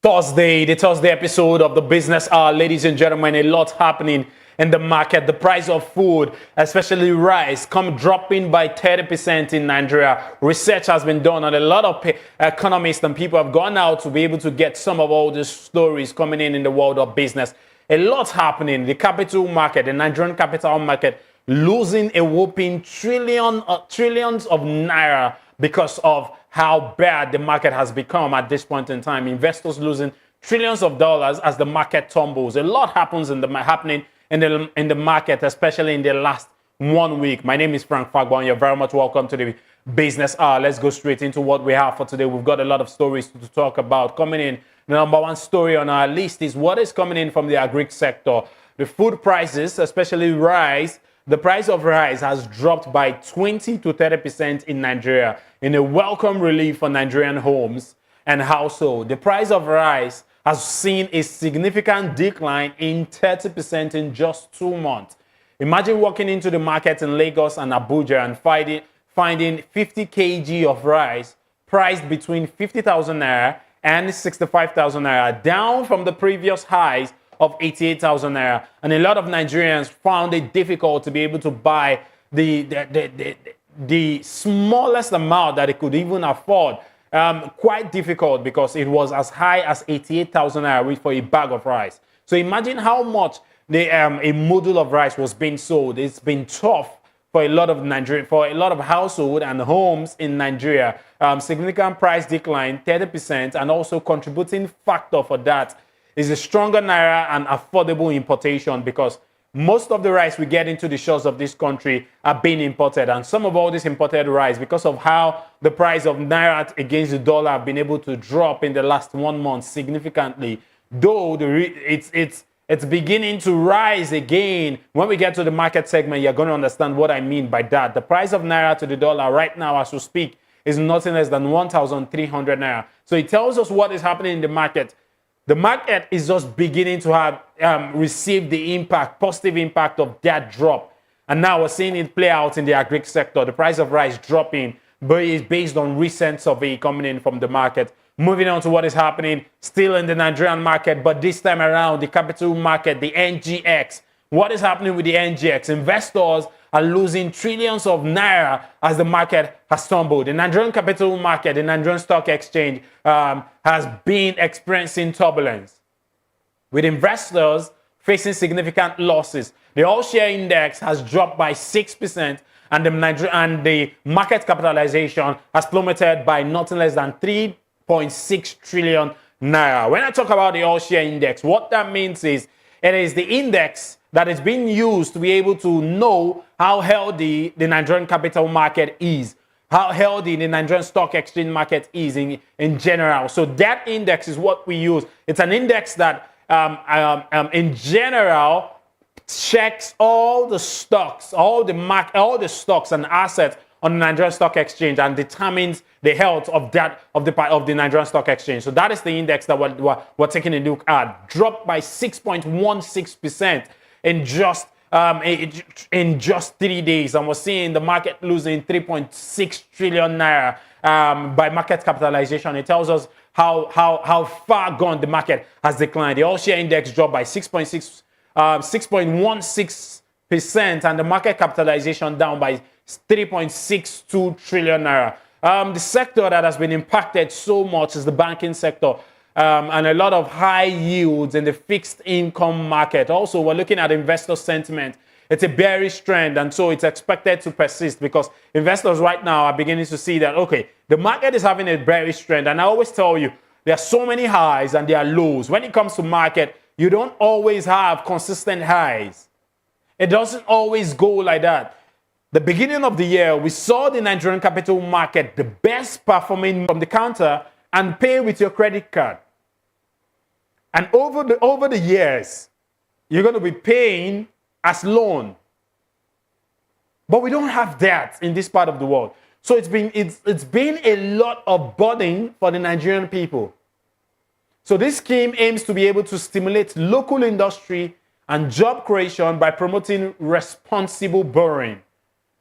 Thursday, the Thursday episode of the Business Hour. Ladies and gentlemen, a lot happening in the market. The price of food, especially rice, come dropping by 30% in Nigeria. Research has been done, and a lot of economists and people have gone out to be able to get some of all these stories coming in the world of business. A lot happening. The capital market, the Nigerian capital market, losing a whopping trillions of naira because of how bad the market has become at this point in time. Investors losing trillions of dollars as the market tumbles. A lot happens happening in the market, especially in the last 1 week. My name is Frank Fagbon. You're very much welcome to the Business Hour. Let's go straight into what we have for today. We've got a lot of stories to talk about. Coming in, the number one story on our list is what is coming in from the agri sector. The food prices, especially rice, the price of rice has dropped by 20 to 30% in Nigeria in a welcome relief for Nigerian homes and households. The price of rice has seen a significant decline in 30% in just 2 months. Imagine walking into the market in Lagos and Abuja and finding 50 kg of rice priced between 50,000 naira and 65,000 naira, down from the previous highs of 88,000 naira. And a lot of Nigerians found it difficult to be able to buy the smallest amount that they could even afford. Quite difficult because it was as high as 88,000 naira for a bag of rice. So imagine how much a module of rice was being sold. It's been tough for a lot of households and homes in Nigeria. Significant price decline, 30%, and also contributing factor for that is a stronger naira and affordable importation, because most of the rice we get into the shores of this country are being imported. And some of all this imported rice, because of how the price of naira against the dollar have been able to drop in the last 1 month significantly, though it's beginning to rise again. When we get to the market segment, you're going to understand what I mean by that. The price of naira to the dollar right now as we speak is nothing less than 1,300 naira. So it tells us what is happening in the market. The market is just beginning to have received the positive impact of that drop. And now we're seeing it play out in the agri sector. The price of rice dropping, but it's based on recent survey coming in from the market. Moving on to what is happening still in the Nigerian market, but this time around, the capital market, the NGX. What is happening with the NGX? Investors are losing trillions of naira as the market has stumbled. The Nigerian capital market, the Nigerian Stock Exchange, has been experiencing turbulence, with investors facing significant losses. The all-share index has dropped by 6%, and the market capitalization has plummeted by nothing less than 3.6 trillion naira. When I talk about the all-share index, what that means is it is the index that is being used to be able to know how healthy the Nigerian capital market is, how healthy the Nigerian Stock Exchange market is in general. So that index is what we use. It's an index that in general checks all the stocks, all the stocks and assets on the Nigerian Stock Exchange and determines the health of the Nigerian Stock Exchange. So that is the index that we're taking a look at. Dropped by 6.16% in just 3 days, and we're seeing the market losing 3.6 trillion naira by market capitalization. It tells us how far gone the market has declined. The all-share index dropped by 6.16%, and the market capitalization down by 3.62 trillion naira. The sector that has been impacted so much is the banking sector. And a lot of high yields in the fixed income market. Also, we're looking at investor sentiment. It's a bearish trend, and so it's expected to persist because investors right now are beginning to see that, okay, the market is having a bearish trend. And I always tell you, there are so many highs and there are lows. When it comes to market, you don't always have consistent highs. It doesn't always go like that. The beginning of the year, we saw the Nigerian capital market, the best performing from the counter, and pay with your credit card. And over the years, you're going to be paying as loan. But we don't have that in this part of the world. So it's been a lot of burden for the Nigerian people. So this scheme aims to be able to stimulate local industry and job creation by promoting responsible borrowing.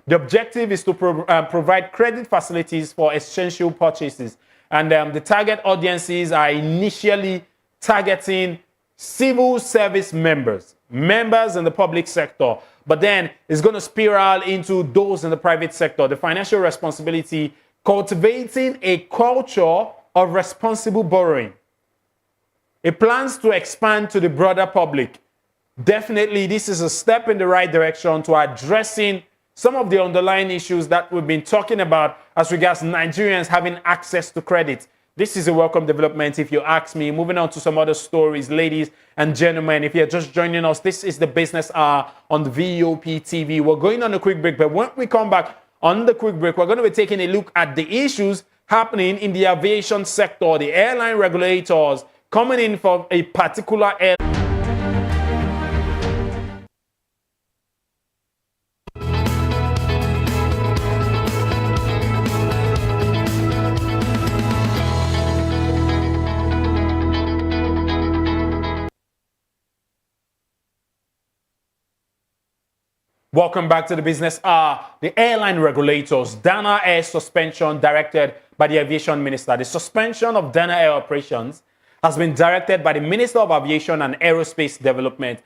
The objective is to provide credit facilities for essential purchases. And the target audiences are initially targeting civil service members in the public sector, but then it's going to spiral into those in the private sector. The financial responsibility, cultivating a culture of responsible borrowing. It plans to expand to the broader public. Definitely, this is a step in the right direction to addressing some of the underlying issues that we've been talking about as regards Nigerians having access to credit. This is a welcome development, if you ask me. Moving on to some other stories, ladies and gentlemen, if you're just joining us, this is the Business Hour on the VOP TV. We're going on a quick break, but when we come back on the quick break, we're going to be taking a look at the issues happening in the aviation sector, the airline regulators coming in for a particular airline. Welcome back to the Business Hour. The airline regulators, Dana Air suspension directed by the aviation minister. The suspension of Dana Air operations has been directed by the Minister of Aviation and Aerospace Development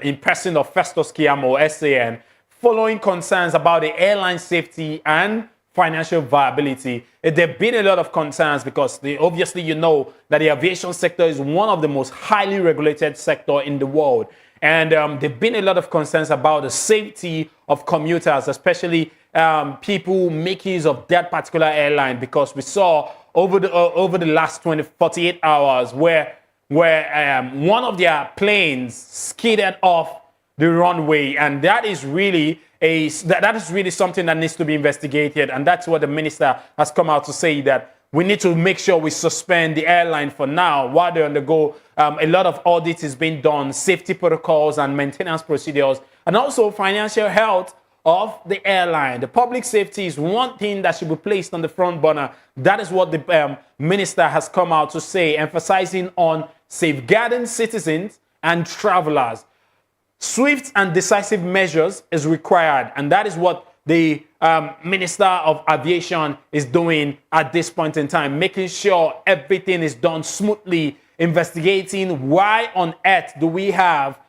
in person of Festus Keyamo, SAN, following concerns about the airline safety and financial viability. There have been a lot of concerns because obviously you know that the aviation sector is one of the most highly regulated sector in the world. And there have been a lot of concerns about the safety of commuters, especially people making use of that particular airline, because we saw over the last 48 hours where one of their planes skidded off the runway, and that is really something that needs to be investigated. And that's what the minister has come out to say, that we need to make sure we suspend the airline for now while they undergo a lot of audits is being done, safety protocols and maintenance procedures, and also financial health of the airline. The public safety is one thing that should be placed on the front burner. That is what the minister has come out to say, emphasizing on safeguarding citizens and travelers. Swift and decisive measures is required, and that is what the Minister of Aviation is doing at this point in time, making sure everything is done smoothly, investigating why on earth do we have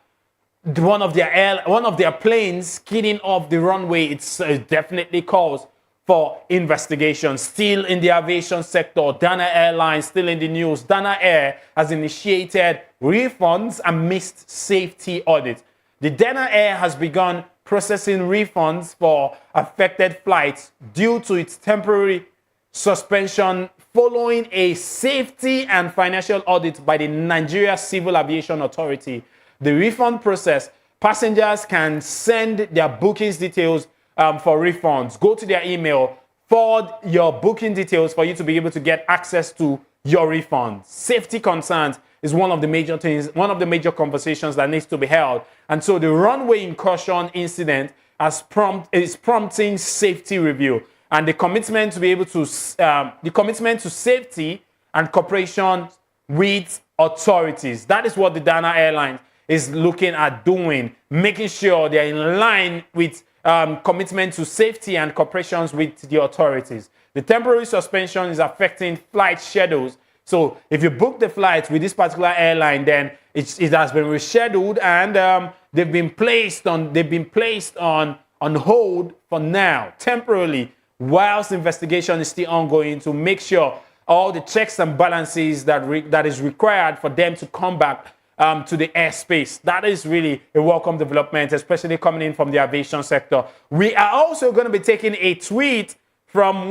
one of their planes skidding off the runway. It's definitely cause for investigation. Still in the aviation sector, Dana Airlines still in the news. Dana Air has initiated refunds and missed safety audits. The Dana Air has begun processing refunds for affected flights due to its temporary suspension following a safety and financial audit by the Nigeria Civil Aviation Authority. The refund process, passengers can send their bookings details for refunds. Go to their email, forward your booking details for you to be able to get access to your refund. Safety concerns is one of the major things, one of the major conversations that needs to be held. And so the runway incursion incident is prompting safety review, and the commitment to be able to the commitment to safety and cooperation with authorities. That is what the Dana Airlines is looking at doing, making sure they're in line with commitment to safety and cooperations with the authorities. The temporary suspension is affecting flight schedules. So if you book the flight with this particular airline, then it has been rescheduled, and they've been placed on hold for now, temporarily, whilst investigation is still ongoing to make sure all the checks and balances that is required for them to come back to the airspace. That is really a welcome development, especially coming in from the aviation sector. We are also going to be taking a tweet from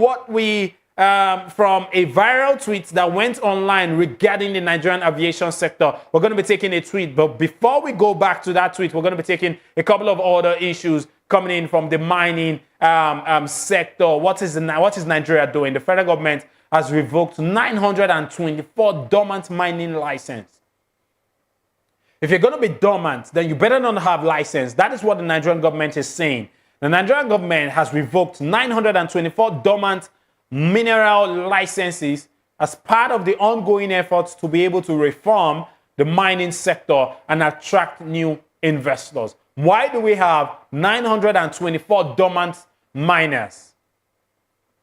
from a viral tweet that went online regarding the Nigerian aviation sector. We're going to be taking a tweet, but before we go back to that tweet, we're going to be taking a couple of other issues coming in from the mining sector. What is Nigeria doing? The federal government has revoked 924 dormant mining license. If you're going to be dormant, then you better not have license. That is what the Nigerian government is saying. The Nigerian government has revoked 924 dormant mineral licenses as part of the ongoing efforts to be able to reform the mining sector and attract new investors. Why do we have 924 dormant miners?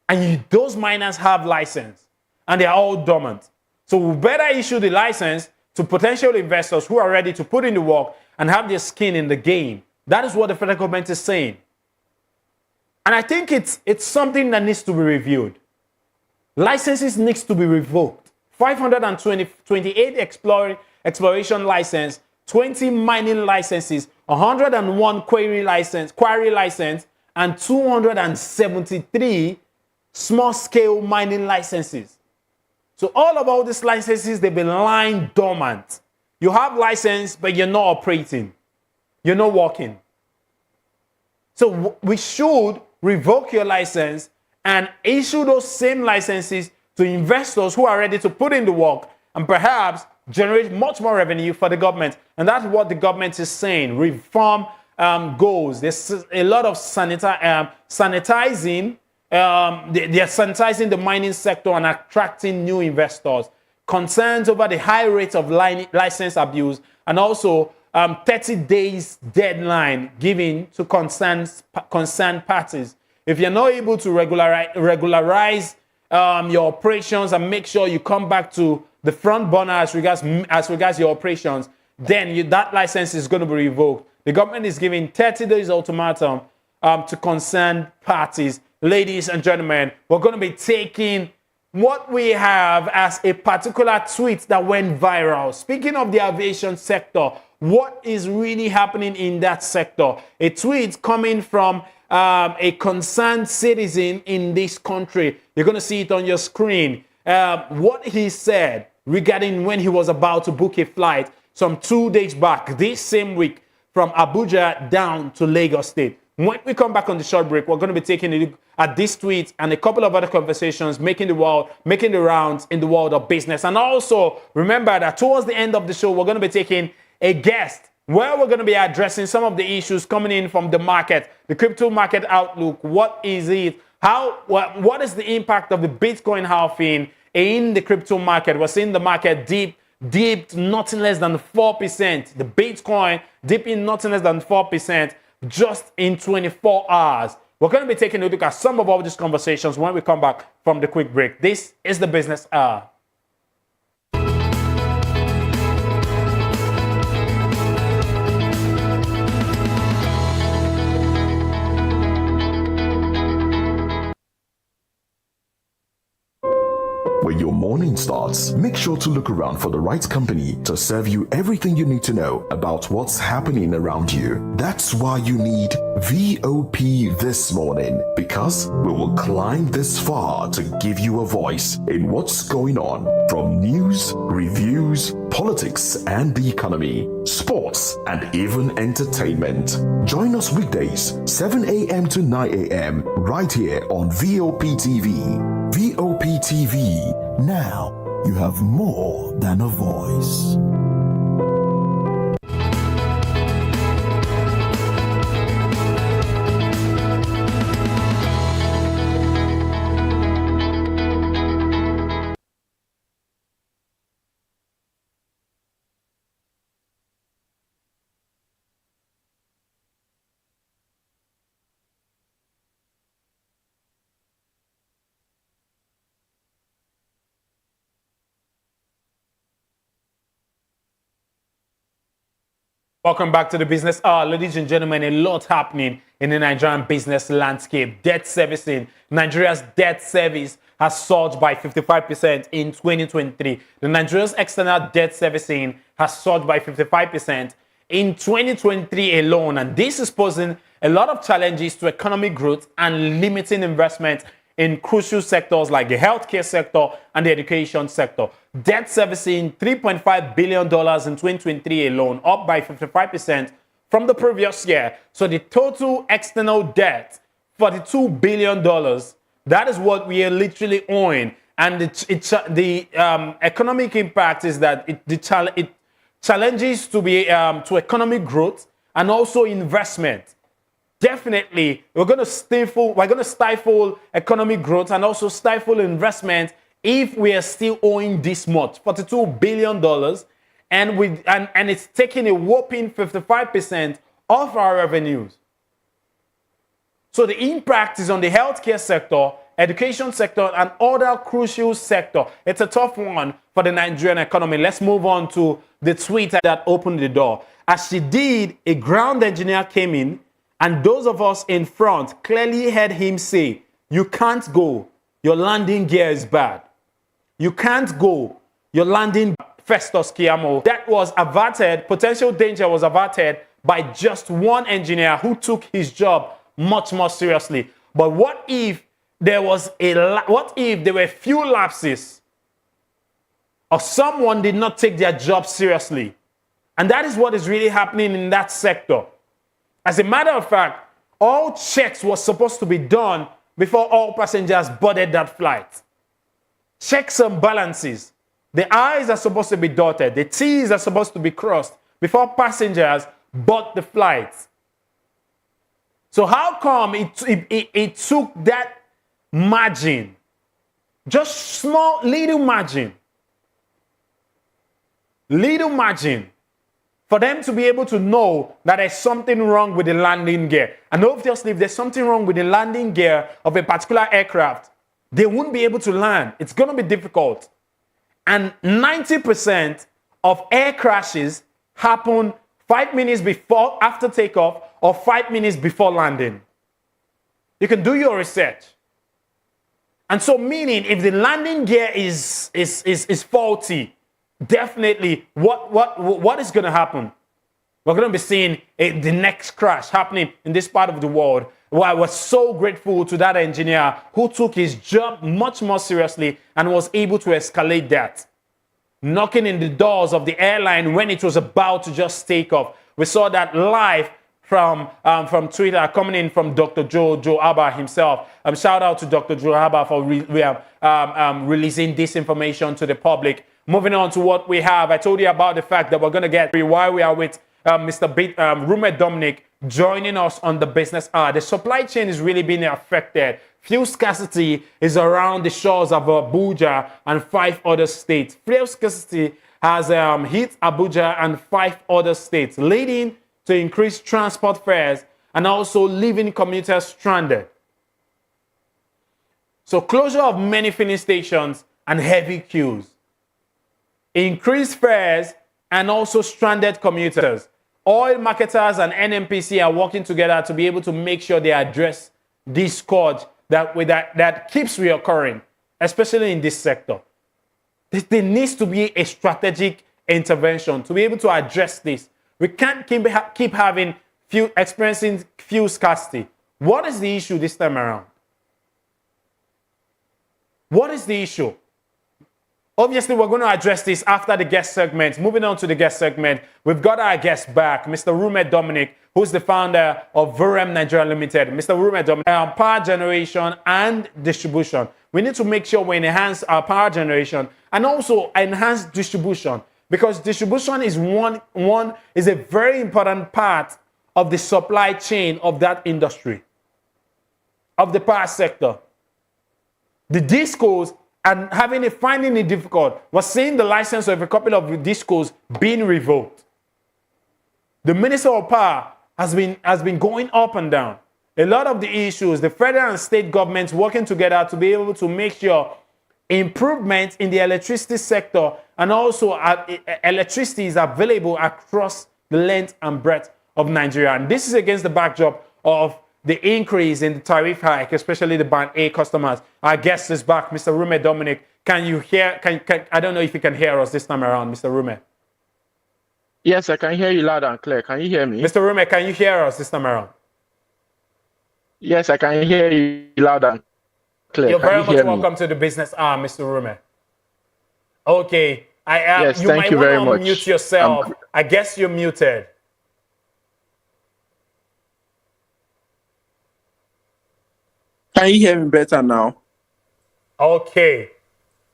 And those miners have license and they are all dormant. So we better issue the license to potential investors who are ready to put in the work and have their skin in the game. That is what the federal government is saying. And I think it's something that needs to be reviewed. Licenses needs to be revoked. 528 exploration license, 20 mining licenses, 101 quarry license, and 273 small-scale mining licenses. So all of all these licenses, they've been lying dormant. You have license, but you're not operating. You're not working. So we should revoke your license and issue those same licenses to investors who are ready to put in the work and perhaps generate much more revenue for the government. And that's what the government is saying. Reform goals. There's a lot of sanitizing. They're sanitizing the mining sector and attracting new investors. Concerns over the high rate of license abuse, and also 30 days deadline given to concerned parties. If you're not able to regularize your operations and make sure you come back to the front burner as regards your operations, then that license is going to be revoked. The government is giving 30 days ultimatum to concerned parties. Ladies and gentlemen, we're going to be taking what we have as a particular tweet that went viral. Speaking of the aviation sector, what is really happening in that sector? A tweet coming from a concerned citizen in this country. You're going to see it on your screen. What he said regarding when he was about to book a flight some 2 days back, this same week, from Abuja down to Lagos State. When we come back on the short break, we're going to be taking a look at this tweet and a couple of other conversations making the rounds in the world of business. And also, remember that towards the end of the show, we're going to be taking a guest where we're going to be addressing some of the issues coming in from the market, the crypto market outlook. What is it? What is the impact of the Bitcoin halving in the crypto market? We're seeing the market dipped nothing less than 4%. The Bitcoin dipping nothing less than 4% just in 24 hours. We're going to be taking a look at some of all these conversations when we come back from the quick break. This is the Business Hour. When your morning starts, make sure to look around for the right company to serve you everything you need to know about what's happening around you. That's why you need VOP this morning, because we will climb this far to give you a voice in what's going on, from news, reviews, politics and the economy, sports, and even entertainment. Join us weekdays, 7 a.m. to 9 a.m. right here on VOP TV. VOP TV. Now you have more than a voice. Welcome back to the Business Hour. Ladies and gentlemen, a lot happening in the Nigerian business landscape. Debt servicing. Nigeria's debt service has surged by 55% in 2023. Nigeria's external debt servicing has surged by 55% in 2023 alone. And this is posing a lot of challenges to economic growth and limiting investment in crucial sectors like the healthcare sector and the education sector. Debt servicing $3.5 billion in 2023 alone, up by 55% from the previous year. So the total external debt, $42 billion, that is what we are literally owing. And the economic impact is that it challenges to economic growth and also investment. Definitely, we're going to stifle economic growth and also stifle investment if we are still owing this much, $42 billion, and it's taking a whopping 55% of our revenues. So the impact is on the healthcare sector, education sector, and other crucial sector. It's a tough one for the Nigerian economy. Let's move on to the tweet that opened the door. As she did, a ground engineer came in, and those of us in front clearly heard him say, "You can't go. Your landing gear is bad. You can't go. Your landing." Festus Kiamo. That was averted. Potential danger was averted by just one engineer who took his job much more seriously. But what if there were few lapses, or someone did not take their job seriously? And that is what is really happening in that sector. As a matter of fact, all checks were supposed to be done before all passengers boarded that flight. Checks and balances. The I's are supposed to be dotted. The T's are supposed to be crossed before passengers board the flight. So how come it took that margin, just small, little margin, for them to be able to know that there's something wrong with the landing gear? And obviously, if there's something wrong with the landing gear of a particular aircraft, they won't be able to land. It's going to be difficult. And 90% of air crashes happen 5 minutes before, after takeoff, or 5 minutes before landing. You can do your research. And so, meaning, if the landing gear is faulty, definitely, what is going to happen? We're going to be seeing the next crash happening in this part of the world. Well, I was so grateful to that engineer who took his job much more seriously and was able to escalate that. Knocking in the doors of the airline when it was about to just take off. We saw that live from Twitter, coming in from Dr. Joe Abba himself. Shout out to Dr. Joe Abba for releasing this information to the public. Moving on to what we have, I told you about the fact that we're going to get why we are with Mr. Rufai Dominic joining us on the business hour. The supply chain is really being affected. Fuel scarcity is around the shores of Abuja and 5 other states. Fuel scarcity has hit Abuja and 5 other states, leading to increased transport fares and also leaving commuters stranded. So closure of many filling stations and heavy queues, increased fares, and also stranded commuters. Oil marketers and NNPC are working together to be able to make sure they address this scourge that keeps reoccurring, especially in this sector. There needs to be a strategic intervention to be able to address this. We can't keep experiencing fuel scarcity. What is the issue this time around? What is the issue? Obviously, we're going to address this after the guest segment. Moving on to the guest segment, we've got our guest back, Mr. Rufai Dominic, who's the founder of Vorem Nigeria Limited. Mr. Rufai Dominic, power generation and distribution. We need to make sure we enhance our power generation and also enhance distribution, because distribution is is a very important part of the supply chain of that industry, of the power sector. The discos, and finding it difficult, was seeing the license of a couple of discos being revoked. The Minister of Power has been going up and down. A lot of the issues, the federal and state governments working together to be able to make sure improvements in the electricity sector and also electricity is available across the length and breadth of Nigeria. And this is against the backdrop of the increase in the tariff hike, especially the Band A customers. Our guest is back, Mr. Rufai Dominic. Can you hear? I don't know if you can hear us this time around, Mr. Rufai. Yes, I can hear you loud and clear. Can you hear me? Mr. Rufai, can you hear us this time around? Yes, I can hear you loud and clear. You're very much welcome to the business hour, Mr. Rufai. Okay. Yes, you thank you very much. Mute yourself. I guess you're muted. Can you hear me better now? Okay.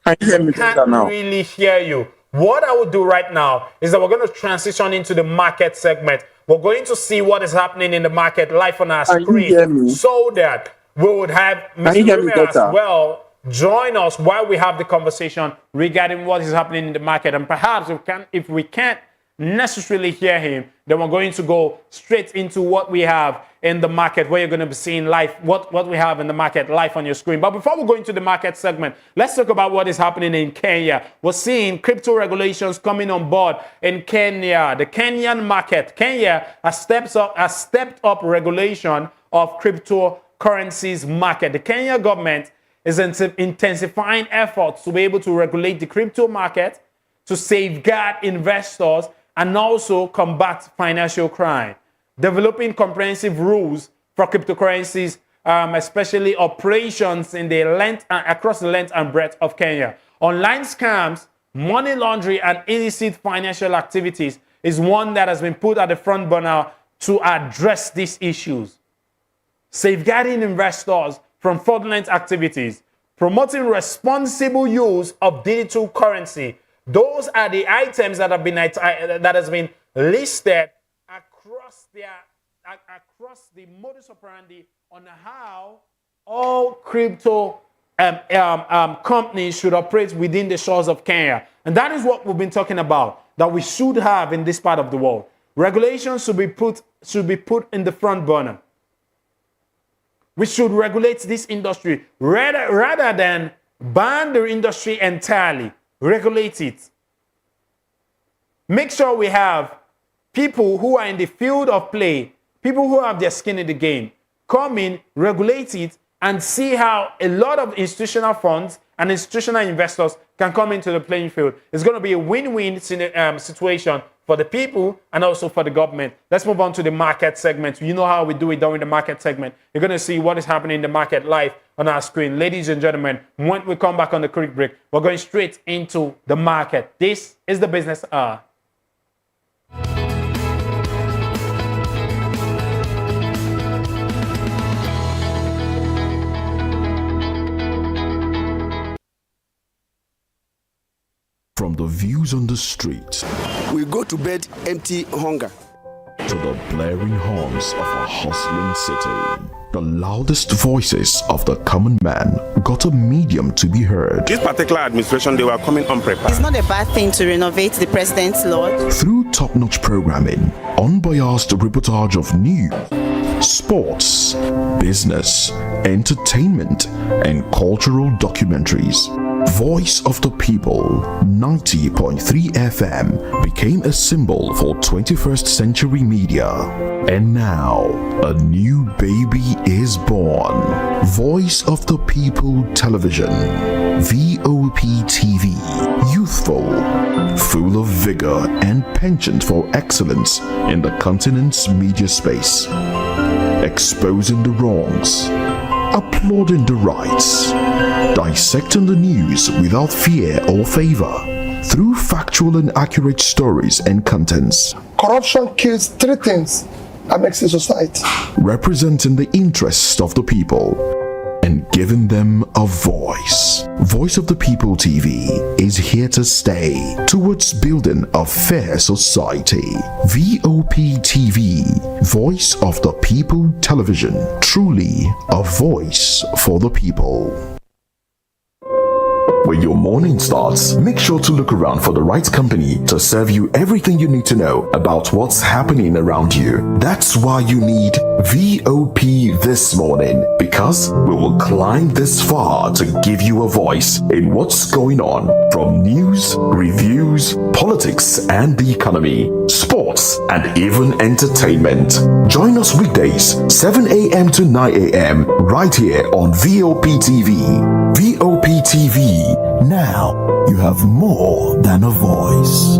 Can you hear me better now? I can't really hear you. What I will do right now is that we're going to transition into the market segment. We're going to see what is happening in the market live on our screen so that we would have Mr. Rufai as well join us while we have the conversation regarding what is happening in the market. And perhaps if we can't necessarily hear him, then we're going to go straight into what we have in the market, where you're going to be seeing live, what we have in the market live on your screen. But before we go into the market segment, let's talk about what is happening in Kenya. We're seeing crypto regulations coming on board in Kenya. The Kenyan market, Kenya has stepped up regulation of cryptocurrencies market. The Kenya government is intensifying efforts to be able to regulate the crypto market, to safeguard investors, and also combat financial crime. Developing comprehensive rules for cryptocurrencies, especially operations in the across the length and breadth of Kenya. Online scams, money laundering, and illicit financial activities is one that has been put at the front burner to address these issues. Safeguarding investors from fraudulent activities, promoting responsible use of digital currency. Those are the items that has been listed across the modus operandi on how all crypto companies should operate within the shores of Kenya. And that is what we've been talking about, that we should have in this part of the world. Regulations should be put in the front burner. We should regulate this industry rather than ban the industry entirely. Regulate it. Make sure we have people who are in the field of play, people who have their skin in the game, come in, regulate it, and see how a lot of institutional funds and institutional investors can come into the playing field. It's going to be a win-win situation for the people and also for the government. Let's move on to the market segment. You know how we do it during the market segment. You're going to see what is happening in the market live on our screen. Ladies and gentlemen, when we come back on the quick break, we're going straight into the market. This is the Business Hour. From the views on the street we go to bed empty hunger to the blaring horns of a hustling city, the loudest voices of the common man got a medium to be heard. This particular administration, they were coming unprepared. It's not a bad thing to renovate the president's lodge. Through top-notch programming, unbiased reportage of news, sports, business, entertainment, and cultural documentaries, Voice of the People 90.3 FM became a symbol for 21st century media. And now, a new baby is born. Voice of the People Television, VOP TV, youthful, full of vigor and penchant for excellence in the continent's media space, exposing the wrongs, applauding the rights, dissecting the news without fear or favor, through factual and accurate stories and contents. Corruption kills three things that makes a society. Representing the interests of the people and giving them a voice. Voice of the People TV is here to stay towards building a fair society. VOP TV, Voice of the People Television, truly a voice for the people. When your morning starts, make sure to look around for the right company to serve you everything you need to know about what's happening around you. That's why you need VOP This Morning, because we will climb this far to give you a voice in what's going on, from news, reviews, politics and the economy, sports and even entertainment. Join us weekdays 7 a.m. to 9 a.m. right here on VOP TV. VOP TV. Now you have more than a voice.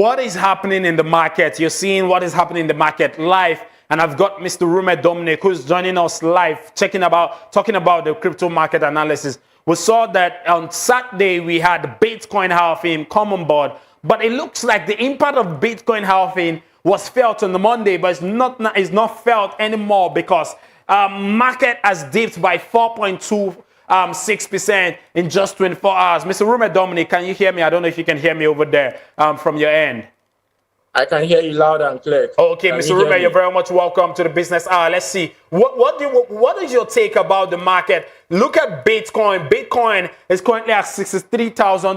what is happening in the market. You're seeing what is happening in the market live. And I've got Mr. Rume Dominic, who's joining us live, talking about the crypto market analysis. We saw that on Saturday, we had Bitcoin halving come on board. But it looks like the impact of Bitcoin halving was felt on the Monday, but it's not felt anymore because market has dipped by 4.26% in just 24 hours. Mr. Rume Dominic, can you hear me? I don't know if you can hear me over there from your end. I can hear you loud and clear. Okay, Mr. Rume, you're very much welcome to the Business Hour. Let's see. What is your take about the market? Look at Bitcoin. Bitcoin is currently at $63,000,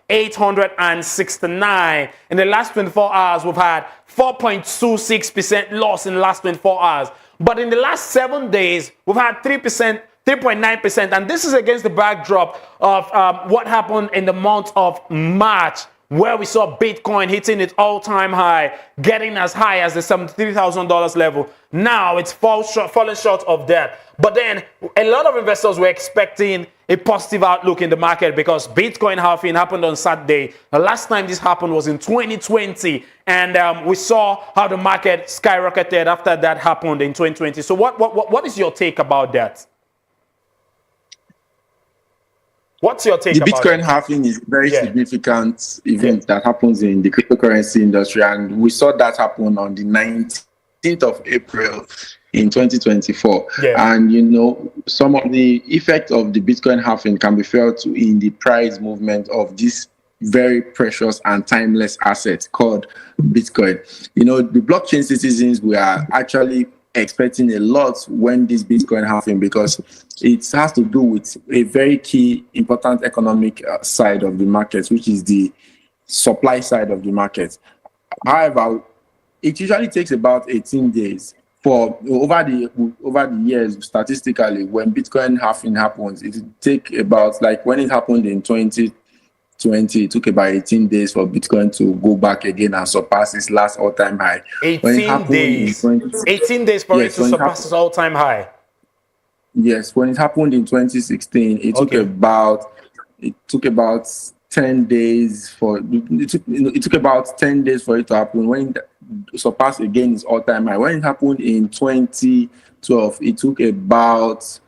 $63,869. In the last 24 hours, we've had 4.26% loss in the last 24 hours. But in the last 7 days, we've had 3.9%. And this is against the backdrop of what happened in the month of March, where we saw Bitcoin hitting its all-time high, getting as high as the $73,000 level. Now it's falling short of that. But then a lot of investors were expecting a positive outlook in the market because Bitcoin halving happened on Saturday. The last time this happened was in 2020. And we saw how the market skyrocketed after that happened in 2020. So what is your take about that? What's your take about it? The Bitcoin halving is a very significant event that happens in the cryptocurrency industry. And we saw that happen on the 19th of April in 2024. And, some of the effect of the Bitcoin halving can be felt in the price movement of this very precious and timeless asset called Bitcoin. The blockchain citizens were actually expecting a lot when this Bitcoin halving, because it has to do with a very key important economic side of the market, which is the supply side of the market. However, it usually takes about 18 days for over the years. Statistically, when Bitcoin halving happens, it take about, like when it happened in 2020, it took about 18 days for Bitcoin to go back again and surpass its last all-time high. 18 days. 18 days for it to surpass its all-time high. Yes, when it happened in 2016, it took about 10 days for it took about 10 days for it to happen. When it surpassed again its all-time high. When it happened in 2012, it took about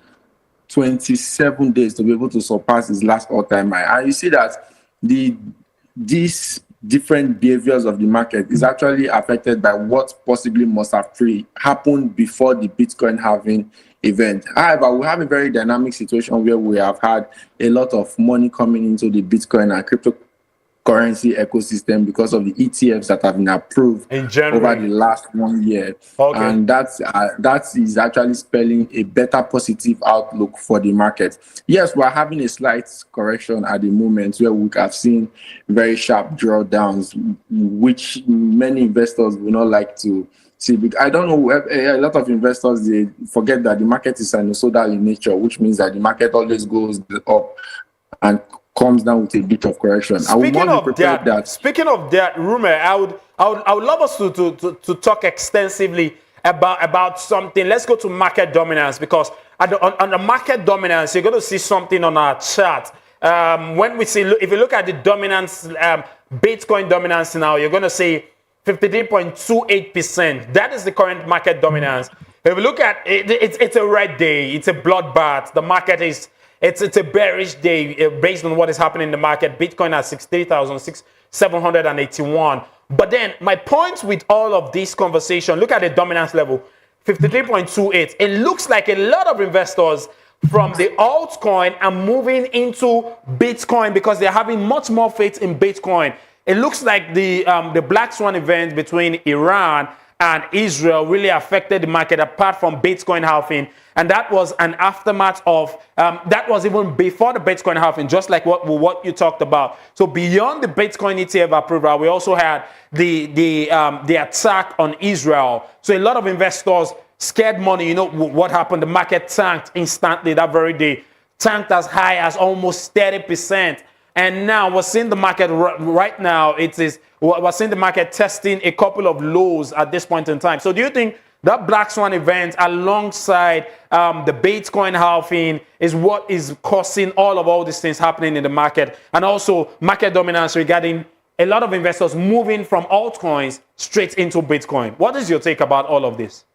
27 days to be able to surpass its last all-time high. And you see that these different behaviors of the market is actually affected by what possibly must have happened before the Bitcoin halving event. However, we have a very dynamic situation where we have had a lot of money coming into the Bitcoin and cryptocurrency ecosystem because of the ETFs that have been approved over the last 1 year. And that is actually spelling a better positive outlook for the market. Yes, we're having a slight correction at the moment where we have seen very sharp drawdowns, which many investors will not like to see. I don't know, a lot of investors, they forget that the market is sinusoidal in nature, which means that the market always goes up and comes down with a bit of correction. Speaking of that, Rume, I would love us to talk extensively about something. Let's go to market dominance, because on the market dominance, you're going to see something on our chart. When we see, if you look at the dominance, Bitcoin dominance now, you're going to see 53.28%. That is the current market dominance. If you look at it, it's a red day. It's a bloodbath. The market is, it's a bearish day based on what is happening in the market. Bitcoin at 63,781. But then my point with all of this conversation, look at the dominance level, 53.28. It looks like a lot of investors from the altcoin are moving into Bitcoin because they're having much more faith in Bitcoin. It looks like the Black Swan event between Iran and Israel really affected the market, apart from Bitcoin halving. And that was an aftermath of, that was even before the Bitcoin halving, just like what you talked about. So beyond the Bitcoin ETF approval, we also had the attack on Israel. So a lot of investors scared money. You know what happened? The market tanked instantly that very day. Tanked as high as almost 30%. And now we're seeing the market right now. We're seeing the market testing a couple of lows at this point in time. So do you think that Black Swan event alongside the Bitcoin halving is what is causing all these things happening in the market, and also market dominance regarding a lot of investors moving from altcoins straight into Bitcoin. What is your take about all of this?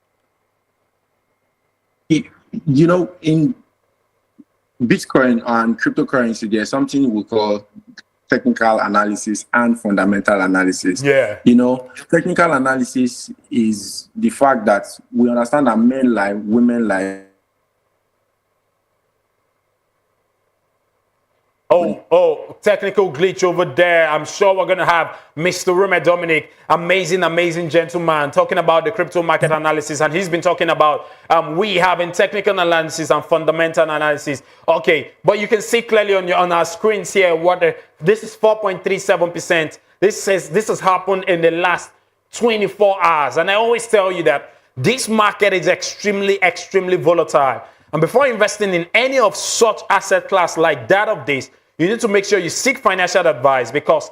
You know, in Bitcoin and cryptocurrency, there's something we call technical analysis and fundamental analysis. Yeah. You know, technical analysis is the fact that we understand that men lie, women lie. Technical glitch over there. I'm sure we're going to have Mr. Rufai Dominic, amazing gentleman, talking about the crypto market analysis. And he's been talking about we having technical analysis and fundamental analysis. Okay, but you can see clearly on our screens here this is 4.37%. This has happened in the last 24 hours. And I always tell you that this market is extremely volatile. And before investing in any of such asset class like that of this, you need to make sure you seek financial advice, because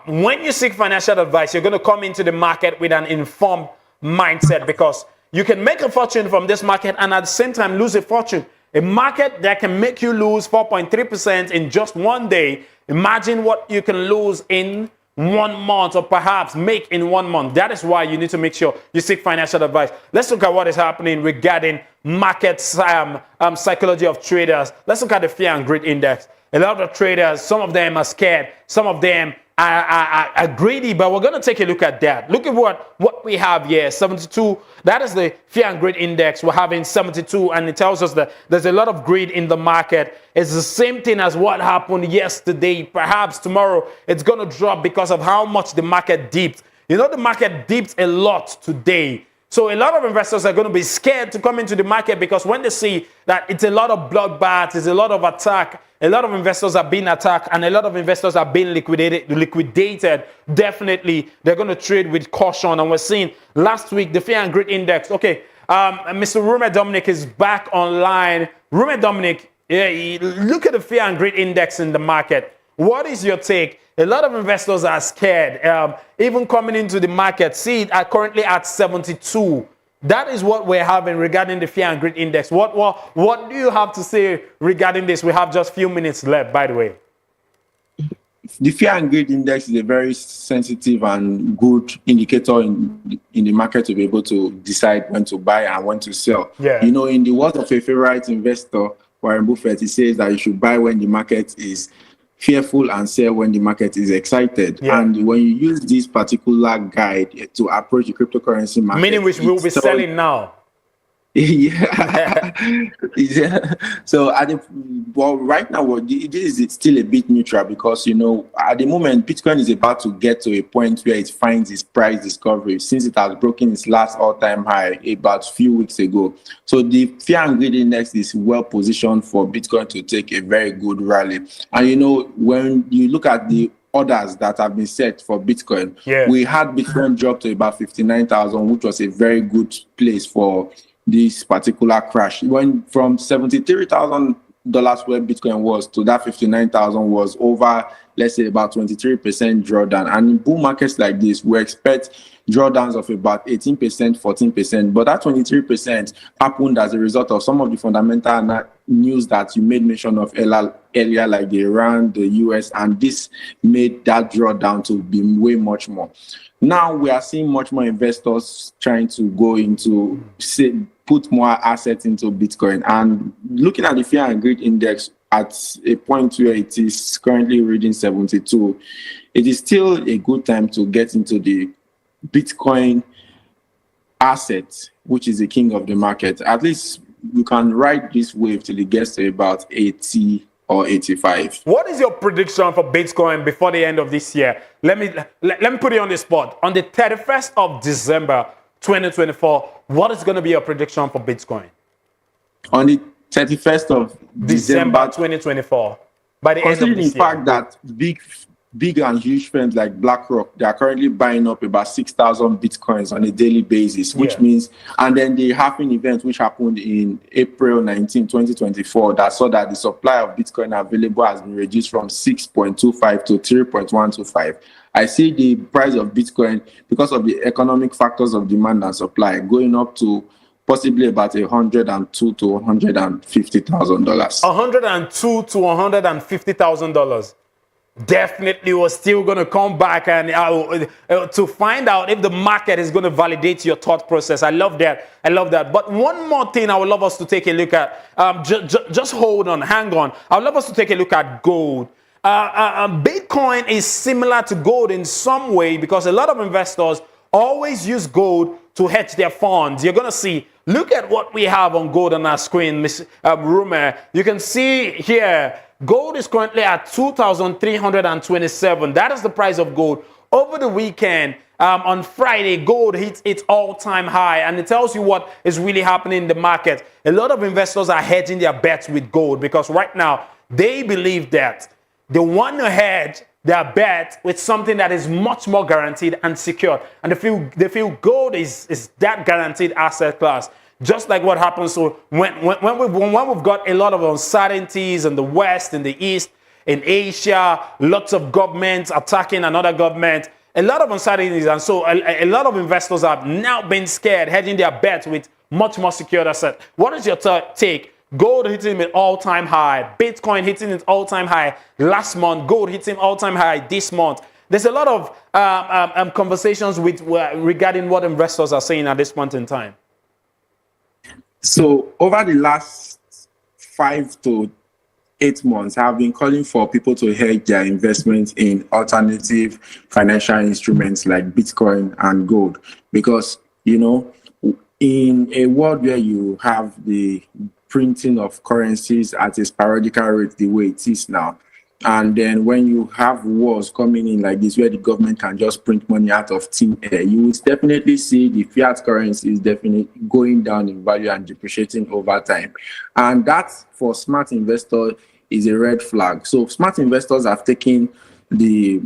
when you seek financial advice, you're going to come into the market with an informed mindset, because you can make a fortune from this market and at the same time lose a fortune. A market that can make you lose 4.3% in just one day. Imagine what you can lose in 1 month, or perhaps make in 1 month. That is why you need to make sure you seek financial advice. Let's look at what is happening regarding market psychology of traders. Let's look at the fear and greed index. A lot of traders, some of them are scared, some of them are greedy, but we're going to take a look at that. Look at what we have here, 72. That is the fear and greed index. We're having 72, and it tells us that there's a lot of greed in the market. It's the same thing as what happened yesterday. Perhaps tomorrow it's going to drop because of how much the market dipped. You know, the market dipped a lot today. So a lot of investors are going to be scared to come into the market, because when they see that it's a lot of bloodbath, it's a lot of attack, a lot of investors are being attacked, and a lot of investors are being liquidated, definitely they're going to trade with caution. And we're seeing last week the fear and greed index. Okay, Mr. Rufai Dominic is back online. Rufai Dominic, look at the fear and greed index in the market. What is your take? A lot of investors are scared, even coming into the market. See it currently at 72. That is what we're having regarding the fear and greed index. What do you have to say regarding this? We have just a few minutes left, by the way. The fear and greed index is a very sensitive and good indicator in the market to be able to decide when to buy and when to sell. Yeah. You know, in the words of a favorite investor, Warren Buffett, he says that you should buy when the market is fearful and sell when the market is excited. Yeah. And when you use this particular guide to approach the cryptocurrency market, meaning which we'll be selling now. Yeah. Yeah. So right now, this is still a bit neutral, because, you know, at the moment, Bitcoin is about to get to a point where it finds its price discovery, since it has broken its last all-time high about a few weeks ago. So the fear and greed index is well positioned for Bitcoin to take a very good rally. And, you know, when you look at the orders that have been set for Bitcoin, we had Bitcoin drop to about 59,000, which was a very good place for this particular crash. It went from $73,000 where Bitcoin was to that 59,000 was over, let's say, about 23% drawdown. And in bull markets like this, we expect drawdowns of about 18%, 14%. But that 23% happened as a result of some of the fundamental news that you made mention of earlier, like the Iran, the US, and this made that drawdown to be way much more. Now we are seeing much more investors trying to go into, put more assets into Bitcoin. And looking at the fear and greed index at a point where it is currently reading 72, it is still a good time to get into the Bitcoin asset, which is the king of the market. At least you can ride this wave till it gets to about 80 or 85. What is your prediction for Bitcoin before the end of this year? Let me put it on the spot. On the 31st of December 2024, what is going to be your prediction for Bitcoin? On the 31st of December 2024, by the end of this year. Considering the fact that big and huge firms like BlackRock, they are currently buying up about 6,000 Bitcoins on a daily basis, which means, and then the halving event, which happened in April 19, 2024, that saw that the supply of Bitcoin available has been reduced from 6.25 to 3.125. I see the price of Bitcoin, because of the economic factors of demand and supply, going up to possibly about $102,000 to $150,000. $102,000 to $150,000. Definitely, we're still going to come back and to find out if the market is going to validate your thought process. I love that. I love that. But one more thing I would love us to take a look at. Just hold on, hang on. I would love us to take a look at gold. Bitcoin is similar to gold in some way because a lot of investors always use gold to hedge their funds. You're going to see, look at what we have on gold on our screen, Miss Rumer. You can see here, gold is currently at 2,327. That is the price of gold. Over the weekend, on Friday, gold hits its all-time high, and it tells you what is really happening in the market. A lot of investors are hedging their bets with gold because right now, they believe that they want to hedge their bet with something that is much more guaranteed and secure. And they feel gold is that guaranteed asset class. Just like what happens when we've got a lot of uncertainties in the West, in the East, in Asia, lots of governments attacking another government, a lot of uncertainties. And so a lot of investors have now been scared, hedging their bets with much more secure asset. What is your take? Gold hitting an all-time high. Bitcoin hitting its all-time high last month. Gold hitting all-time high this month. There's a lot of conversations regarding what investors are saying at this point in time. So over the last 5 to 8 months, I've been calling for people to hedge their investments in alternative financial instruments like Bitcoin and gold. Because, in a world where you have the printing of currencies at a sporadical rate the way it is now, and then when you have wars coming in like this where the government can just print money out of thin air, you will definitely see the fiat currency is definitely going down in value and depreciating over time. And that, for smart investors, is a red flag. So smart investors have taken the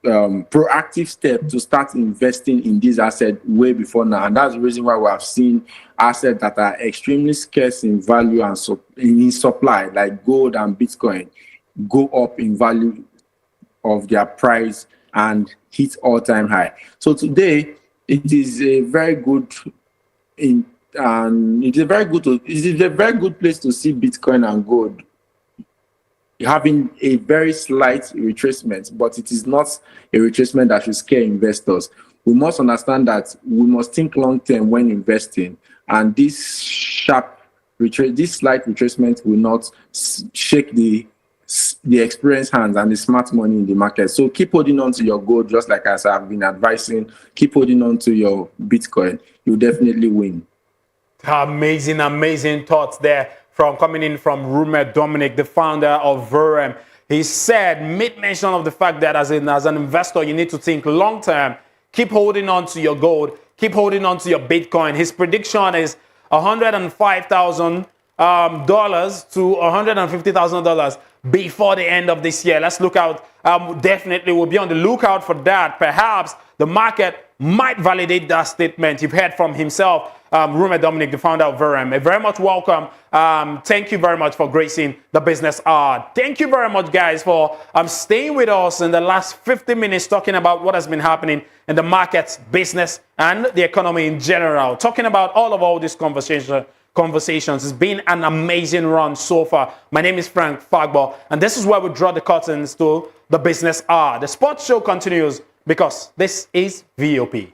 proactive step to start investing in these assets way before now, and that's the reason why we have seen assets that are extremely scarce in value and in supply, like gold and Bitcoin, go up in value of their price and hit all-time high. So today, it is a very good place to see Bitcoin and gold having a very slight retracement, but it is not a retracement that should scare investors. We must understand that we must think long-term when investing, and this slight retracement will not shake the experienced hands and the smart money in the market. So keep holding on to your gold, just like as I've been advising. Keep holding on to your Bitcoin. You'll definitely win. Amazing thoughts there coming in from Rumer Dominic, the founder of Verem. He made mention of the fact that as an investor, you need to think long term. Keep holding on to your gold. Keep holding on to your Bitcoin. His prediction is $105,000 to $150,000 before the end of this year. Let's look out. Definitely, we'll be on the lookout for that. Perhaps the market might validate that statement. You've heard from himself, Rumer Dominic, the founder of Verem. Very much welcome. Thank you very much for gracing the business hour. Thank you very much, guys, for staying with us in the last 50 minutes talking about what has been happening in the markets, business, and the economy in general. Talking about all these conversations. It's been an amazing run so far. My name is Frank Fagbo, and this is where we draw the curtains to the business hour. The sports show continues because this is VOP.